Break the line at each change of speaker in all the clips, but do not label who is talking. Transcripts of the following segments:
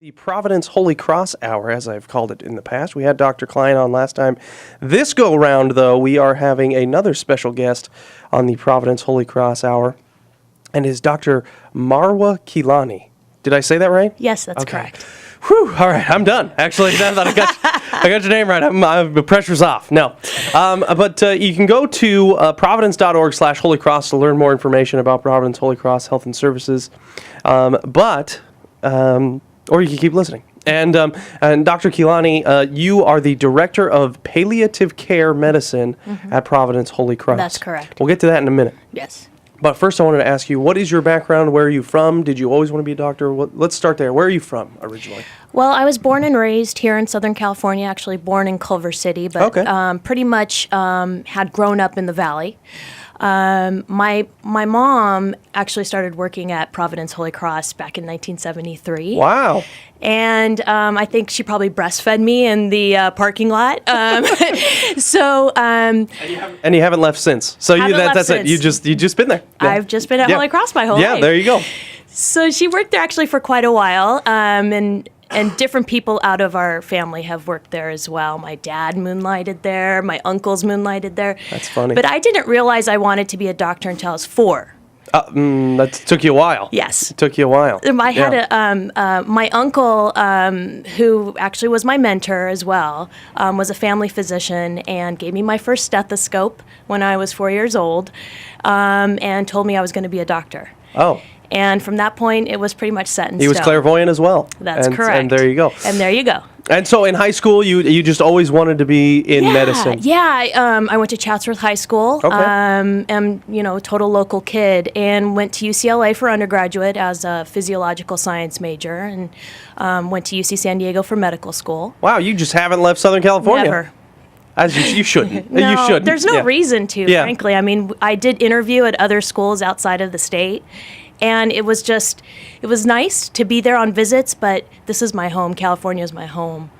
The Providence Holy Cross Hour, as I've called it in the past. We had Dr. Klein on last time. This go-round, though, we are having another special guest on the Providence Holy Cross Hour, and is Dr. Marwa Kilani. Did I say that right?
Yes, that's correct.
Whew, all right, I'm done. Actually, I thought I got your name right. The pressure's off. No. But you can go to providence.org/Holy Cross to learn more information about Providence Holy Cross Health and Services. Or you can keep listening. And Dr. Kilani, you are the Director of Palliative Care Medicine at Providence Holy Cross.
That's correct.
We'll get to that in a minute.
Yes.
But first I wanted to ask you, what is your background? Where are you from? Did you always want to be a doctor? Let's start there. Where are you from originally?
Well, I was born and raised here in Southern California, actually born in Culver City, but pretty much had grown up in the Valley. My mom actually started working at Providence Holy Cross back in 1973.
Wow.
And I think she probably breastfed me in the parking lot. And
you haven't left since. So that's it. You just been there. Yeah.
I've just been at Holy Cross my whole life.
Yeah, there you go.
So she worked there actually for quite a while. And different people out of our family have worked there as well. My dad moonlighted there. My uncles moonlighted there.
That's funny.
But I didn't realize I wanted to be a doctor until I was 4.
That took you a while.
Yes.
It took you a while.
I had my uncle, who actually was my mentor as well, was a family physician and gave me my first stethoscope when I was 4 years old, and told me I was going to be a doctor.
Oh.
And from that point, it was pretty much set in stone.
He was clairvoyant as well.
That's correct.
And there you go.
And there you go.
And so in high school, you just always wanted to be in medicine.
Yeah. I went to Chatsworth High School.
Okay.
And, total local kid. And went to UCLA for undergraduate as a physiological science major. And went to UC San Diego for medical school.
Wow, you just haven't left Southern California.
Never.
As you shouldn't.
No,
you shouldn't.
There's no reason to, frankly. I mean, I did interview at other schools outside of the state. And it was nice to be there on visits, but this is my home. California is my home.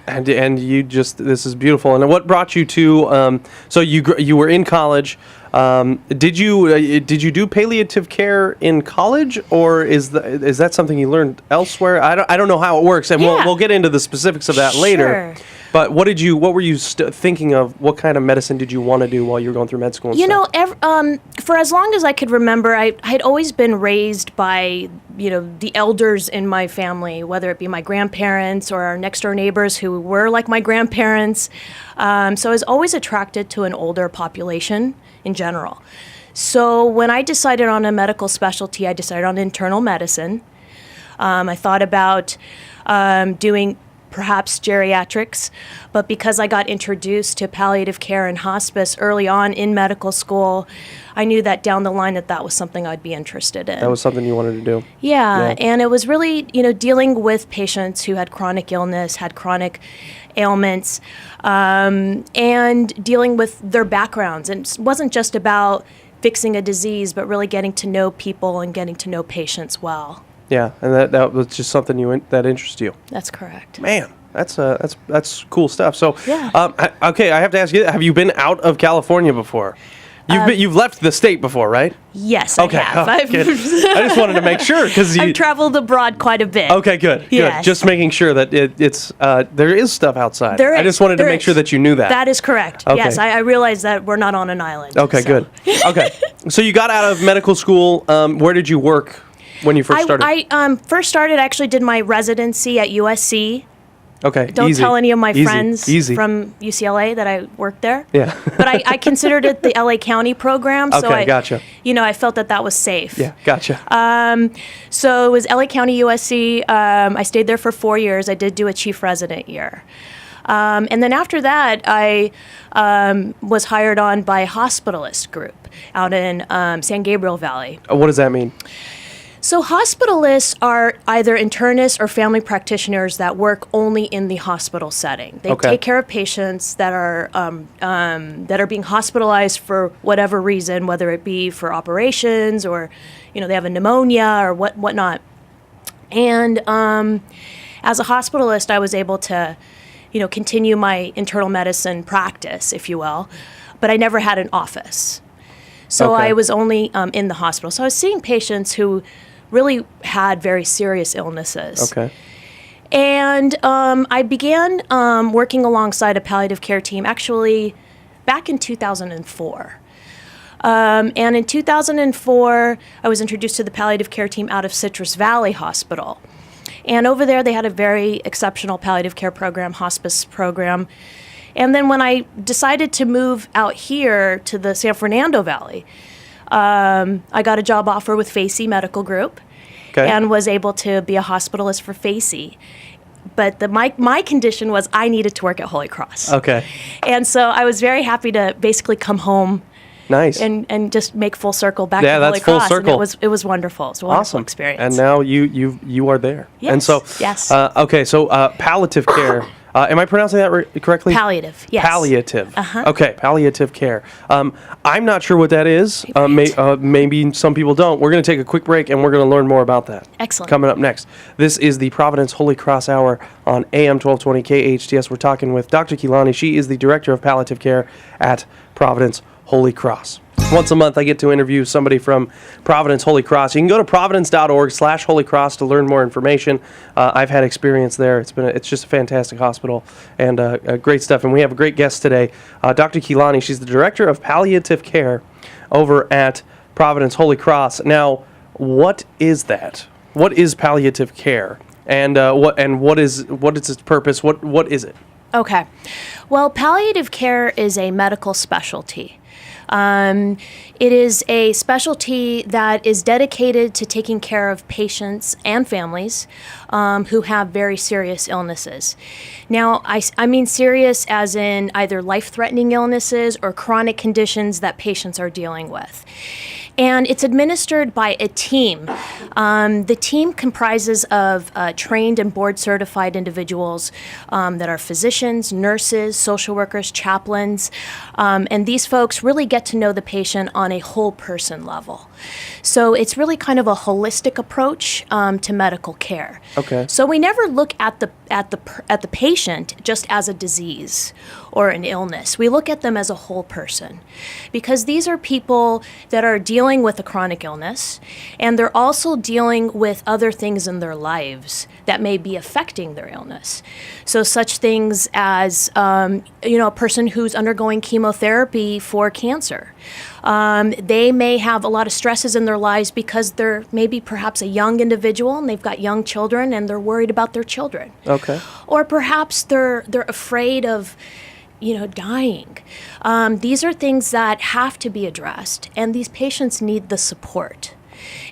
And
this is beautiful. And what brought you to, so you were in college. Did you do palliative care in college, or is that something you learned elsewhere? I don't know how it works, and we'll get into the specifics of that later. But what were you thinking of? What kind of medicine did you want to do while you were going through med school?
For as long as I could remember, I had always been raised by the elders in my family, whether it be my grandparents or our next door neighbors who were like my grandparents. So I was always attracted to an older population in general. So when I decided on a medical specialty, I decided on internal medicine. I thought about doing perhaps geriatrics, but because I got introduced to palliative care and hospice early on in medical school, I knew that down the line that was something I'd be interested in.
That was something you wanted to do.
Yeah. And it was really, dealing with patients who had chronic illness, had chronic ailments, and dealing with their backgrounds. And it wasn't just about fixing a disease, but really getting to know people and getting to know patients well.
Yeah, and that was just something that interests you.
That's correct.
Man, that's cool stuff. So,
yeah.
Okay, I have to ask you: have you been out of California before? You've left the state before, right?
Yes, I have.
I just wanted to make sure because
I've traveled abroad quite a bit.
Okay, good.
Yes.
Good. Just making sure that it's there is stuff outside.
There is.
I just wanted to make sure that you knew that.
That is correct.
Okay.
Yes, I realize that we're not on an island.
Okay, good. Okay, so you got out of medical school. Where did you work when you first started?
I first started, actually did my residency at USC.
Okay,
Don't tell any of my friends
Easy.
from UCLA that I worked there.
Yeah.
But I considered it the LA County program. So
okay, gotcha.
I felt that was safe.
Yeah, gotcha.
So it was LA County USC. I stayed there for 4 years. I did do a chief resident year. And then after that, I was hired on by a hospitalist group out in San Gabriel Valley.
What does that mean?
So hospitalists are either internists or family practitioners that work only in the hospital setting. They take care of patients that are being hospitalized for whatever reason, whether it be for operations or, they have a pneumonia or whatnot. And as a hospitalist, I was able to, continue my internal medicine practice, if you will, but I never had an office. So I was only in the hospital. So I was seeing patients who really had very serious illnesses.
Okay.
And I began working alongside a palliative care team actually back in 2004. And in 2004, I was introduced to the palliative care team out of Citrus Valley Hospital. And over there, they had a very exceptional palliative care program, hospice program. And then when I decided to move out here to the San Fernando Valley, I got a job offer with Facey Medical Group.
Okay.
And was able to be a hospitalist for Facey. But my condition was I needed to work at Holy Cross.
Okay.
And so I was very happy to basically come home.
Nice.
And just make full circle back to
Yeah,
Holy
that's full
Cross.
circle.
And it was wonderful. It was a wonderful
Awesome
experience.
And now you are there.
Yes,
And so
yes.
Okay. So palliative care. Am I pronouncing that correctly?
Palliative, yes.
Palliative.
Uh-huh.
Okay, palliative care. I'm not sure what that is. Maybe some people don't. We're going to take a quick break, and we're going to learn more about that.
Excellent.
Coming up next. This is the Providence Holy Cross Hour on AM 1220 KHTS. We're talking with Dr. Keelani. She is the Director of Palliative Care at Providence Holy Cross. Once a month, I get to interview somebody from Providence Holy Cross. You can go to providence.org/Holy Cross to learn more information. I've had experience there. It's just a fantastic hospital and great stuff. And we have a great guest today, Dr. Keelani. She's the Director of Palliative Care over at Providence Holy Cross. Now, what is that? What is palliative care? And what is its purpose? What is it?
Okay. Well, palliative care is a medical specialty. It is a specialty that is dedicated to taking care of patients and families who have very serious illnesses. Now, I mean serious as in either life-threatening illnesses or chronic conditions that patients are dealing with. And it's administered by a team. The team comprises of trained and board-certified individuals that are physicians, nurses, social workers, chaplains, and these folks really get to know the patient on a whole person level. So it's really kind of a holistic approach to medical care.
Okay.
So we never look at the patient just as a disease or an illness. We look at them as a whole person, because these are people that are dealing with a chronic illness, and they're also dealing with other things in their lives that may be affecting their illness. So such things as a person who's undergoing chemotherapy for cancer. They may have a lot of stresses in their lives because they're maybe perhaps a young individual and they've got young children and they're worried about their children.
Okay.
Or perhaps they're afraid of dying. These are things that have to be addressed, and these patients need the support.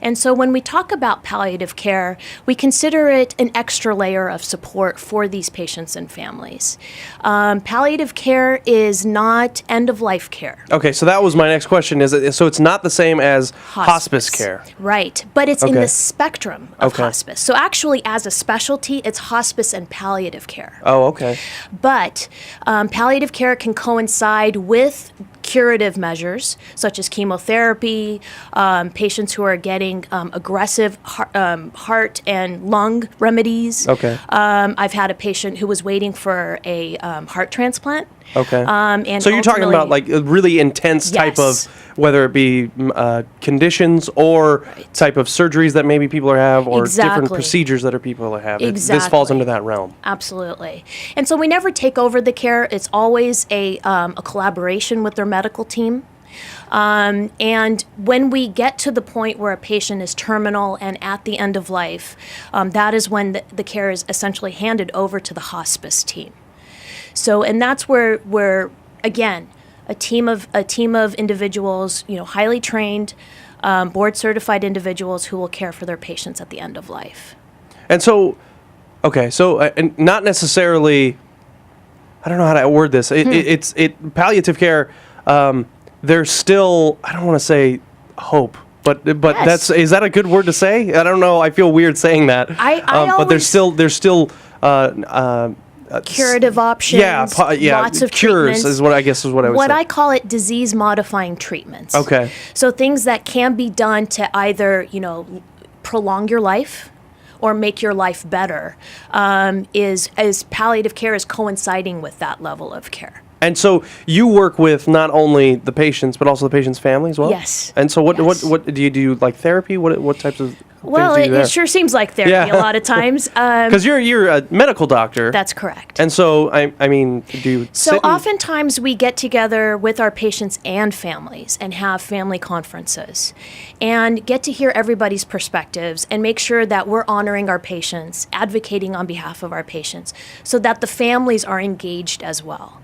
And so when we talk about palliative care, we consider it an extra layer of support for these patients and families. Palliative care is not end-of-life care.
Okay, so that was my next question. So it's not the same as hospice care?
Right, but it's in
Okay.
the spectrum of hospice. So actually, as a specialty, it's hospice and palliative care.
Oh, okay.
But palliative care can coincide with curative measures, such as chemotherapy, patients who are getting aggressive heart and lung remedies.
Okay.
I've had a patient who was waiting for a heart transplant.
Okay.
And
So you're talking about like a really intense type
Yes.
of, whether it be conditions or type of surgeries that maybe people have, or different
Exactly.
procedures that people have. This falls
Exactly.
under that realm.
Absolutely. And so we never take over the care. It's always a collaboration with their medical team. And when we get to the point where a patient is terminal and at the end of life, that is when the care is essentially handed over to the hospice team. So, and that's where again, a team of individuals, highly trained, board-certified individuals who will care for their patients at the end of life.
And so, okay, so and not necessarily, I don't know how to word this. It's palliative care. There's still, I don't want to say hope, but
Yes.
is that a good word to say? I don't know. I feel weird saying that. But there's still
Curative options, lots of
cures
treatments.
is what I guess is what I would
What
say.
I call it disease-modifying treatments.
Okay.
So things that can be done to either, prolong your life or make your life better, is palliative care is coinciding with that level of care.
And so you work with not only the patients, but also the patient's family as well?
Yes.
And so what do you do, like therapy? What types of
Well,
things do you do there?
it sure seems like therapy
Yeah.
a lot of times.
Because you're a medical doctor.
That's correct.
And so, I mean, do you
So
sit and-
oftentimes we get together with our patients and families and have family conferences and get to hear everybody's perspectives and make sure that we're honoring our patients, advocating on behalf of our patients, so that the families are engaged as well.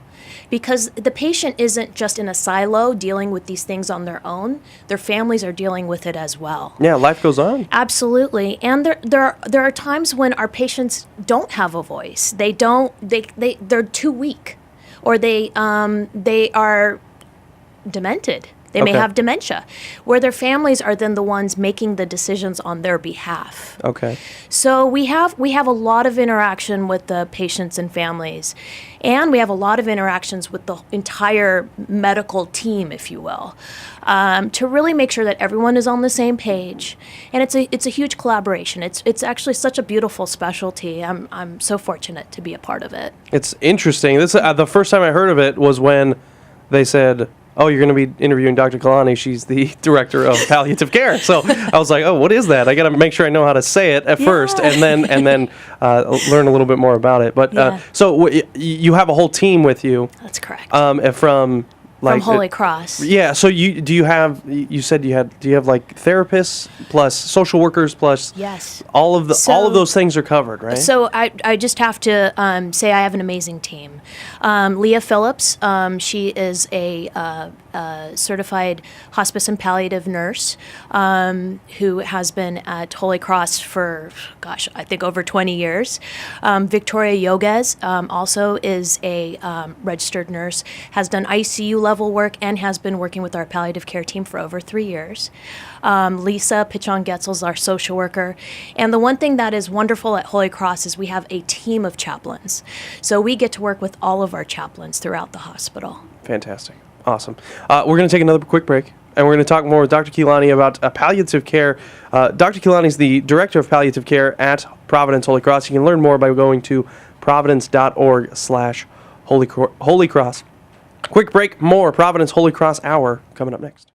Because the patient isn't just in a silo dealing with these things on their own, their families are dealing with it as well.
Yeah, life goes on.
Absolutely. And there are times when our patients don't have a voice. They're too weak, or they are demented. They may
Okay.
have dementia, where their families are then the ones making the decisions on their behalf.
Okay.
So we have a lot of interaction with the patients and families, and we have a lot of interactions with the entire medical team, if you will, to really make sure that everyone is on the same page. And it's a huge collaboration. It's actually such a beautiful specialty. I'm so fortunate to be a part of it.
It's interesting. This the first time I heard of it was when they said, "Oh, you're going to be interviewing Dr. Kalani. She's the director of palliative care." So I was like, "Oh, what is that?" I got to make sure I know how to say it at first, and then learn a little bit more about it. But
Yeah.
so you have a whole team with you
That's correct.
from like
From Holy Cross.
Yeah. So you said you do you have like therapists plus social workers plus
Yes.
all of those things are covered, right?
So I just have to say I have an amazing team. Leah Phillips, she is a certified hospice and palliative nurse who has been at Holy Cross for, I think over 20 years. Victoria Yogues also is a registered nurse, has done ICU level work, and has been working with our palliative care team for over 3 years. Lisa Pichon-Getzel is our social worker. And the one thing that is wonderful at Holy Cross is we have a team of chaplains. So we get to work with all of our chaplains throughout the hospital.
Fantastic. Awesome. We're going to take another quick break, and we're going to talk more with Dr. Kilani about palliative care. Dr. Kilani is the director of palliative care at Providence Holy Cross. You can learn more by going to providence.org/Holy Cross. Quick break, more Providence Holy Cross Hour coming up next.